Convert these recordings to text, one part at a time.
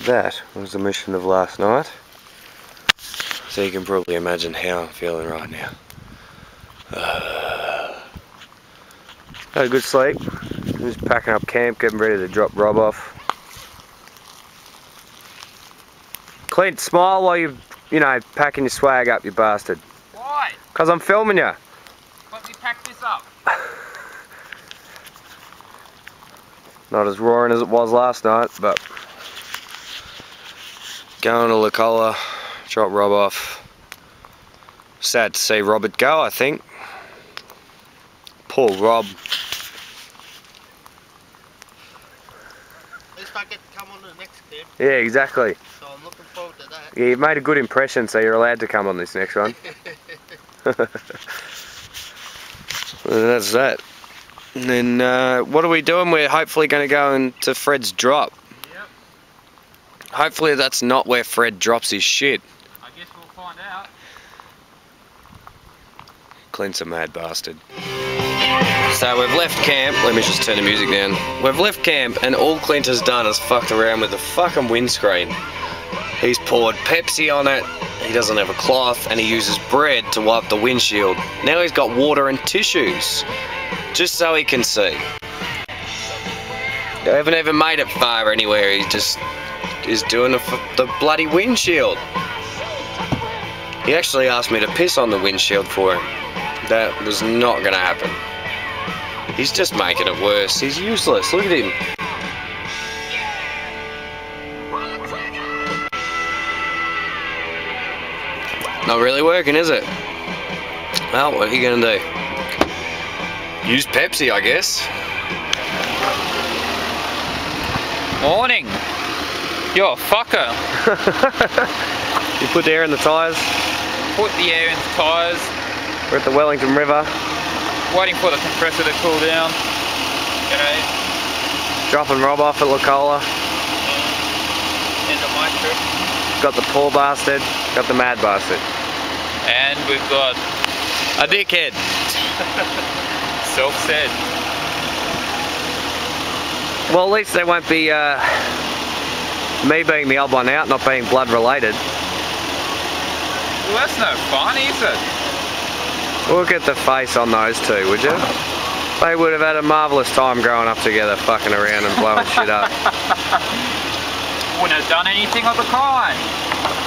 that was the mission of last night. So you can probably imagine how I'm feeling right now. Had a good sleep. Just packing up camp, getting ready to drop Rob off. Clint, smile while you know, packing your swag up, you bastard. Why? Because I'm filming you. Let me pack this up. Not as roaring as it was last night, but going to Licola, drop Rob off. Sad to see Robert go, I think. Poor Rob. At least I get to come on the next clip. Yeah, exactly. So I'm looking forward to that. Yeah, you've made a good impression, so you're allowed to come on this next one. And that's that. And then, what are we doing? We're hopefully going to go into Fred's drop. Yep. Hopefully that's not where Fred drops his shit. I guess we'll find out. Clint's a mad bastard. So we've left camp. Let me just turn the music down. We've left camp and all Clint has done is fucked around with the fucking windscreen. He's poured Pepsi on it, he doesn't have a cloth, and he uses bread to wipe the windshield. Now he's got water and tissues, just so he can see. I haven't even made it far anywhere, he just is doing the bloody windshield. He actually asked me to piss on the windshield for him. That was not gonna happen. He's just making it worse. He's useless. Look at him. Not really working, is it? Well, what are you gonna do? Use Pepsi, I guess. Morning. You're a fucker. You put the air in the tyres. Put the air in the tyres. We're at the Wellington River. Waiting for the compressor to cool down. Okay. Dropping Rob off at Licola. End of my trip. Got the poor bastard. Got the mad bastard. And we've got A dickhead. self-said. Well, at least they won't be me being the odd one out, not being blood related. Well, that's no fun, is it? Look at the face on those two, would you? They would have had a marvellous time growing up together, fucking around and blowing shit up. Wouldn't have done anything of the kind.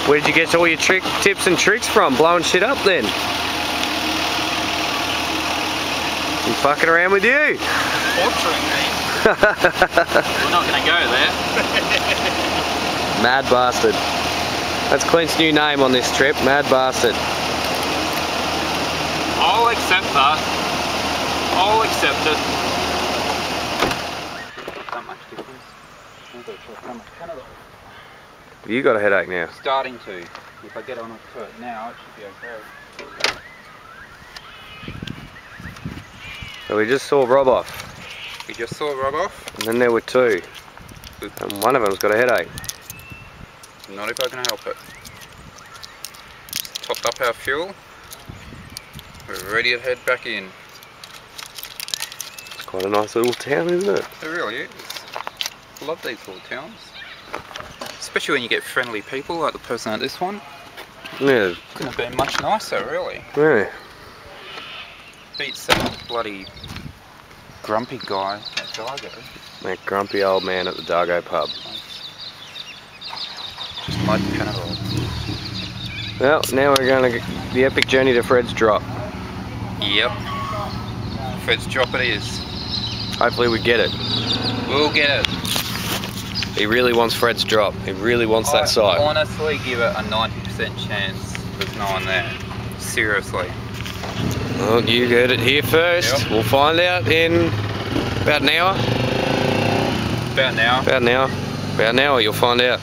Where did you get all your tips and tricks from, blowing shit up then? I'm fucking around with you. Torturing me. We're not going to go there. Mad bastard. That's Clint's new name on this trip, Mad Bastard. I'll accept that. I'll accept it. Not much difference. Have you got a headache now? Starting to. If I get on to it now, it should be okay. So we just saw Rob off. We just saw Rob off. And then there were two. And one of them's got a headache. Not if I can help it. Just topped up our fuel. We're ready to head back in. It's quite a nice little town, isn't it? It really is. I love these little towns. Especially when you get friendly people like the person at this one. Yeah. Couldn't have been much nicer, really. Yeah. Beats that bloody grumpy guy at Dargo. That grumpy old man at the Dargo pub. Just mud Panadol. Well, now we're going to the epic journey to Fred's drop. Yep. Fred's drop it is. Hopefully we get it. We'll get it. He really wants Fred's drop. He really wants that site. I honestly give it a 90% chance there's no one there. Seriously. Well, you heard it here first. Yep. We'll find out in about an hour. About an hour. About an hour. About an hour you'll find out.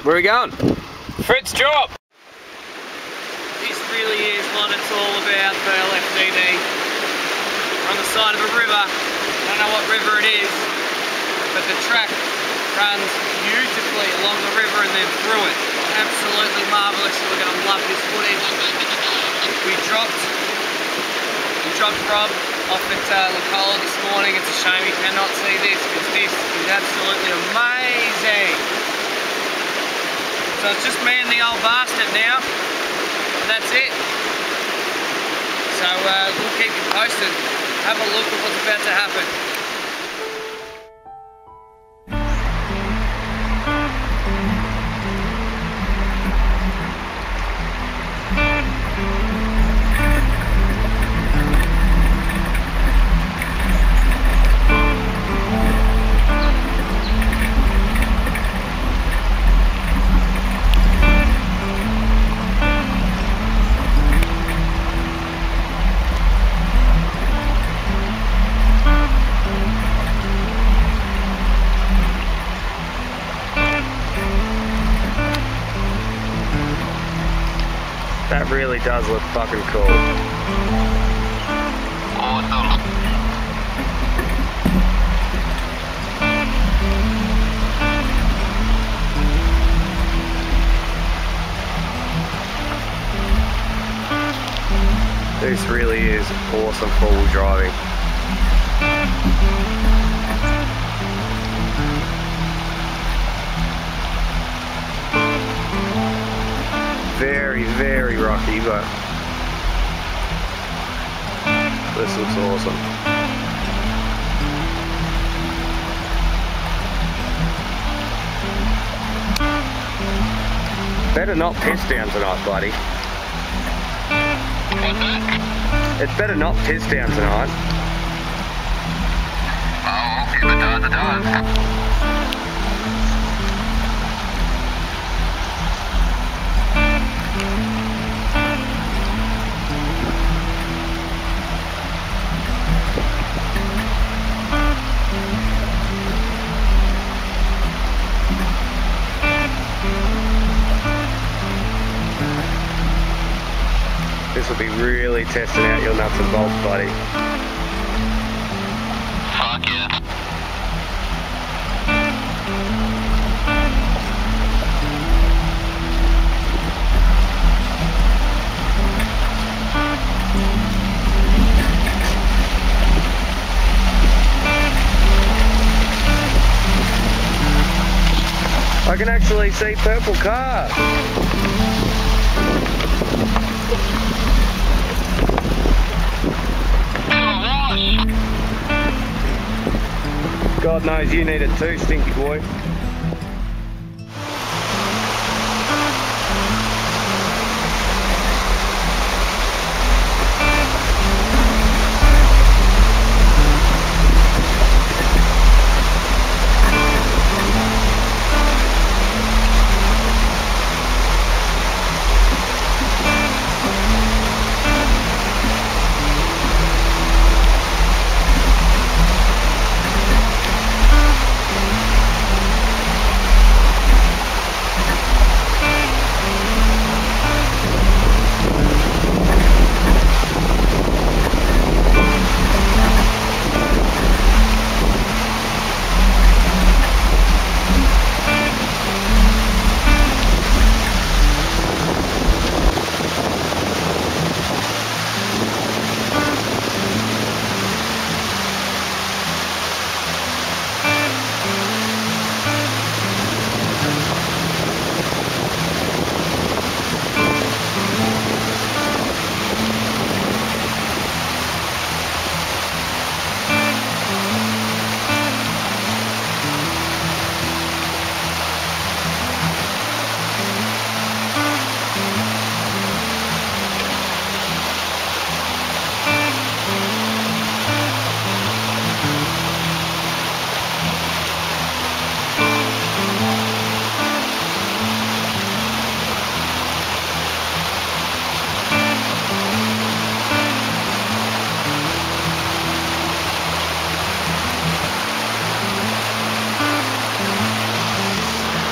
Where are we going? Fred's drop! This really is what it's all about for LFDD. We're on the side of a river. know what river it is, but the track runs beautifully along the river and then through it. Absolutely marvellous. You're going to love this footage. We dropped Rob off at Licola this morning. It's a shame you cannot see this because this is absolutely amazing. So it's just me and the old bastard now, and that's it. So we'll keep you posted. Have a look at what's about to happen. That really does look fucking cool. Awesome. This really is awesome four-wheel driving. Very, very rocky, but this looks awesome. Better not piss down tonight, buddy. It's better not piss down tonight. Oh, if it does, it does. This will be really testing out your nuts and bolts, buddy. Fuck yeah. I can actually see purple cars. God knows you need it too, stinky boy.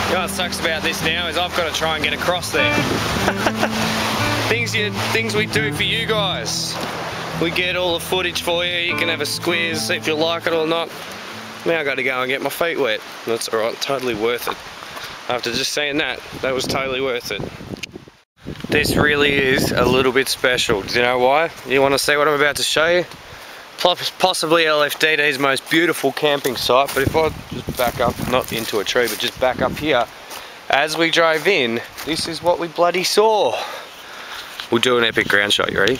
You know what sucks about this now is I've got to try and get across there. Things we do for you guys. We get all the footage for you. You can have a squeeze, see if you like it or not. Now I got to go and get my feet wet. That's alright, totally worth it. After just saying that, that was totally worth it. This really is a little bit special. Do you know why? You want to see what I'm about to show you? Possibly LFDD's most beautiful camping site, but if I just back up, not into a tree, but just back up here, as we drove in, this is what we bloody saw. We'll do an epic ground shot, you ready?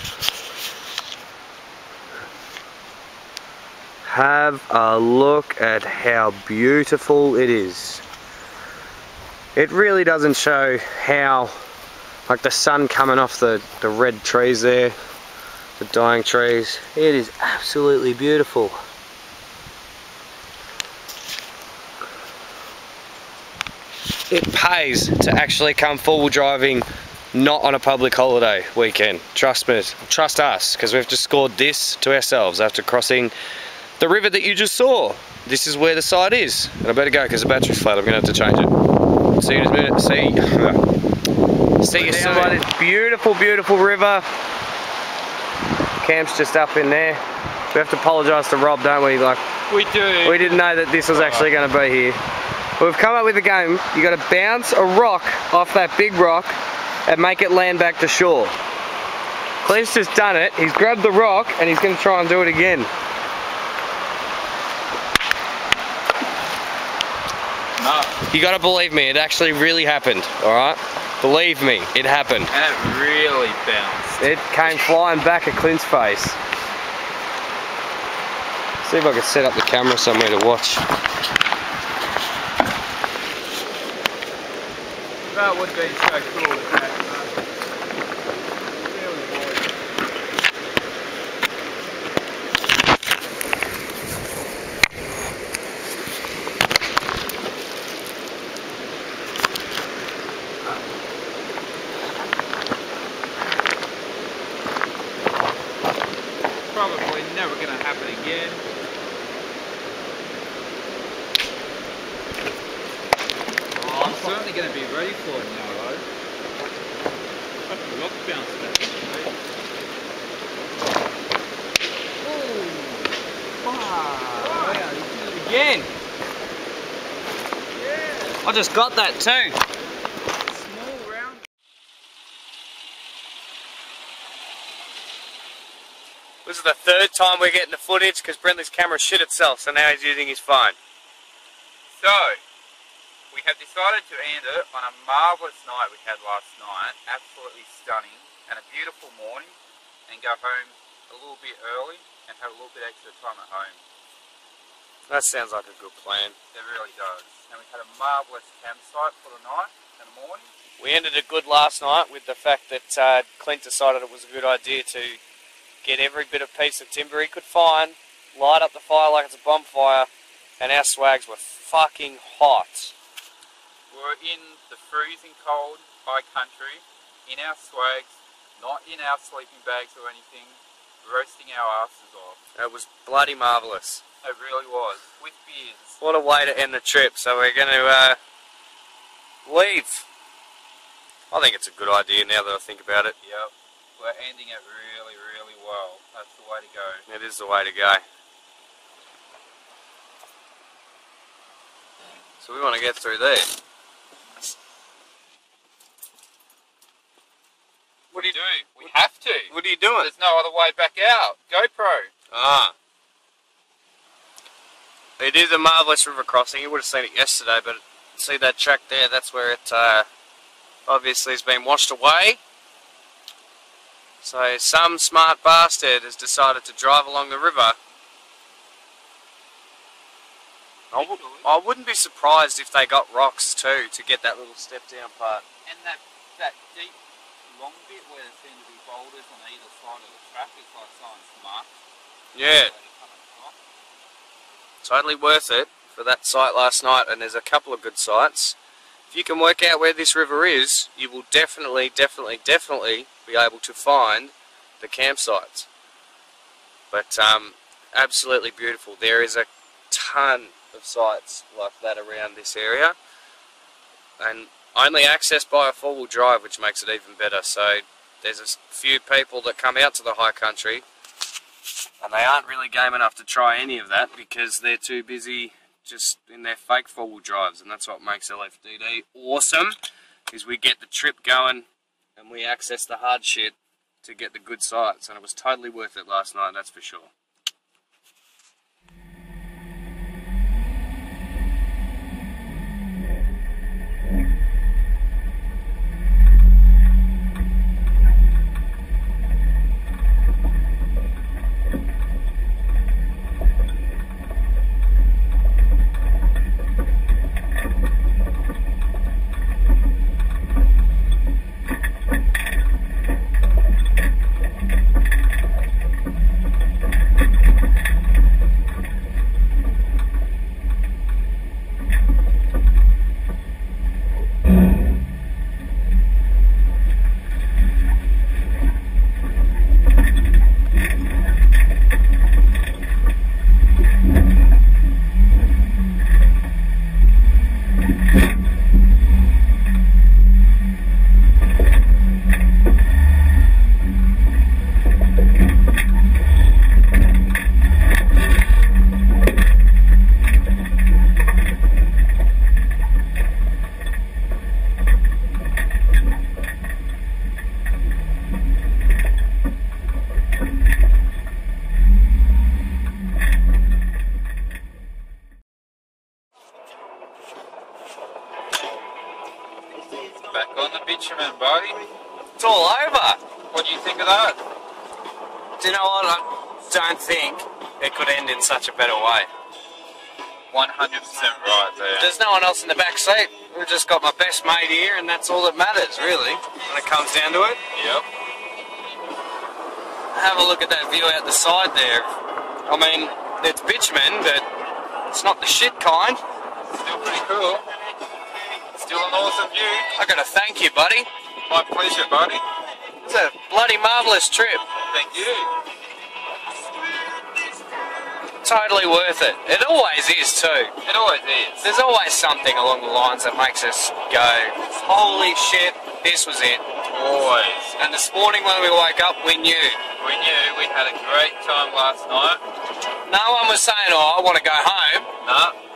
Have a look at how beautiful it is. It really doesn't show how, like the sun coming off the red trees there, the dying trees. It is absolutely beautiful. It pays to actually come four-wheel driving, not on a public holiday weekend. Trust me, trust us, because we've just scored this to ourselves after crossing the river that you just saw. This is where the site is. And I better go because the battery's flat. I'm going to have to change it. See you in a minute. See you soon. By this beautiful, beautiful river. Camp's just up in there. We have to apologise to Rob, don't we? Like, we do. We didn't know that this was actually going to be here. We've come up with a game. You got to bounce a rock off that big rock and make it land back to shore. Clint's just done it. He's grabbed the rock and he's going to try and do it again. No. You got to believe me. It actually really happened. All right. Believe me, it happened. And it really bounced. It came flying back at Clint's face. See if I can set up the camera somewhere to watch. That would be so cool if that really was. Probably never going to happen again. Oh, I'm certainly going to be ready for it now, though. That's a rock bounce back in the way. Oh! Wow! Wow, you did it again! Yeah! I just got that too. Small round. This is the third time we're getting the footage because Brinley's camera shit itself, so now he's using his phone. So, we have decided to end it on a marvellous night we had last night, absolutely stunning, and a beautiful morning, and go home a little bit early and have a little bit extra time at home. That sounds like a good plan. It really does. And we had a marvellous campsite for the night and the morning. We ended it good last night with the fact that Clint decided it was a good idea to get every bit of piece of timber he could find, light up the fire like it's a bonfire, and our swags were fucking hot. We're in the freezing cold high country, in our swags, not in our sleeping bags or anything, roasting our asses off. It was bloody marvellous. It really was, with beers. What a way to end the trip. So we're going to leave. I think it's a good idea now that I think about it. Yep. We're ending it really, really well. That's the way to go. It is the way to go. So we want to get through there. What do you do? We have to. What are you doing? There's no other way back out. GoPro. Ah. It is a marvellous river crossing. You would have seen it yesterday, but see that track there? That's where it obviously has been washed away. So some smart bastard has decided to drive along the river. I wouldn't be surprised if they got rocks too to get that little step down part. And that deep long bit where there seem to be boulders on either side of the track, it's like someone's marked. Yeah. Totally worth it for that site last night, and there's a couple of good sites. If you can work out where this river is, you will definitely be able to find the campsites. But absolutely beautiful. There is a ton of sites like that around this area, and only accessed by a four-wheel drive, which makes it even better. So there's a few people that come out to the high country And they aren't really game enough to try any of that because they're too busy just in their fake four-wheel drives, and that's what makes LFDD awesome, is we get the trip going and we access the hard shit to get the good sights, and it was totally worth it last night, that's for sure. Back on the bitumen, buddy. It's all over! What do you think of that? Do you know what? I don't think it could end in such a better way. 100% right there. There's no one else in the back seat. We've just got my best mate here, and that's all that matters, really, when it comes down to it. Yep. Have a look at that view out the side there. I mean, it's bitumen, but it's not the shit kind. Still pretty cool. Still an awesome view. I gotta thank you, buddy. My pleasure, buddy. It's a bloody marvellous trip. Thank you. Totally worth it. It always is too. It always is. There's always something along the lines that makes us go, holy shit, this was it. Always. And this morning when we woke up, we knew. We knew we had a great time last night. No one was saying, oh, I want to go home. Nah.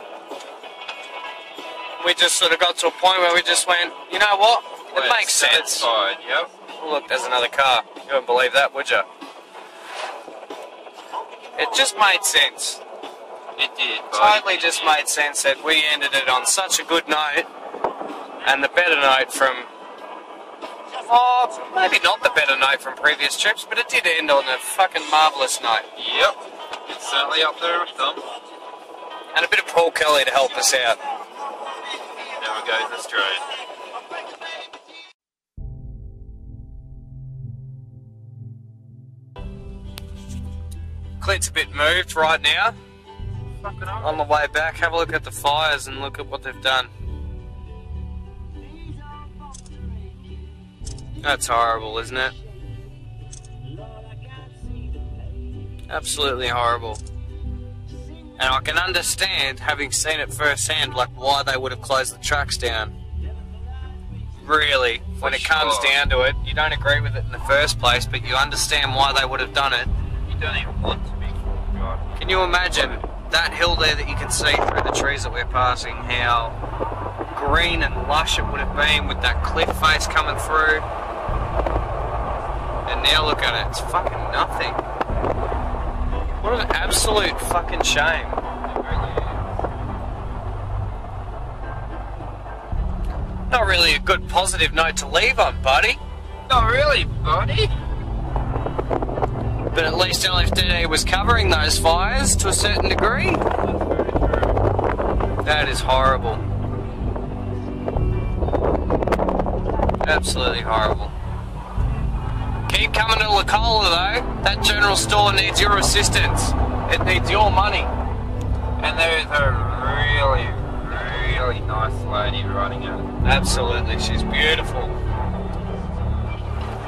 We just sort of got to a point where we just went, you know what? It We're makes sense. satisfied, yep. Oh, look, there's another car. You wouldn't believe that, would you? It just made sense. It did, buddy. Totally just made sense that we ended it on such a good note, and the better note from, oh, maybe not the better note from previous trips, but it did end on a fucking marvellous note. Yep. It's certainly up there with them. And a bit of Paul Kelly to help us out. Never goes astray. Clint's a bit moved right now. Fucking hell. On the way back, have a look at the fires and look at what they've done. That's horrible, isn't it? Absolutely horrible. And I can understand, having seen it firsthand, like why they would have closed the trucks down. Really, when it comes down to it, you don't agree with it in the first place, but you understand why they would have done it. You don't even want to be. God. Can you imagine that hill there that you can see through the trees that we're passing, how green and lush it would have been with that cliff face coming through? And now look at it, it's fucking nothing. What an absolute fucking shame. Not really a good positive note to leave on, buddy. Not really, buddy. But at least LFDD was covering those fires to a certain degree. That is horrible. Absolutely horrible. Keep coming to Licola though. That general store needs your assistance. It needs your money. And there is a really nice lady running it. Absolutely, she's beautiful.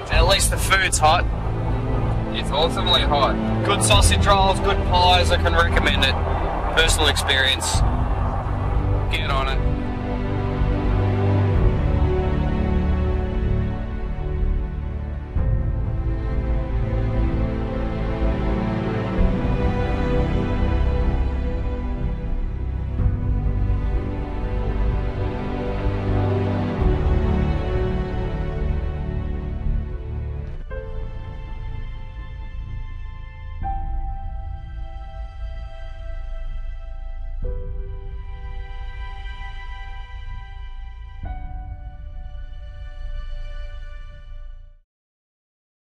And at least the food's hot. It's awesomely hot. Good sausage rolls, good pies, I can recommend it. Personal experience. Get on it.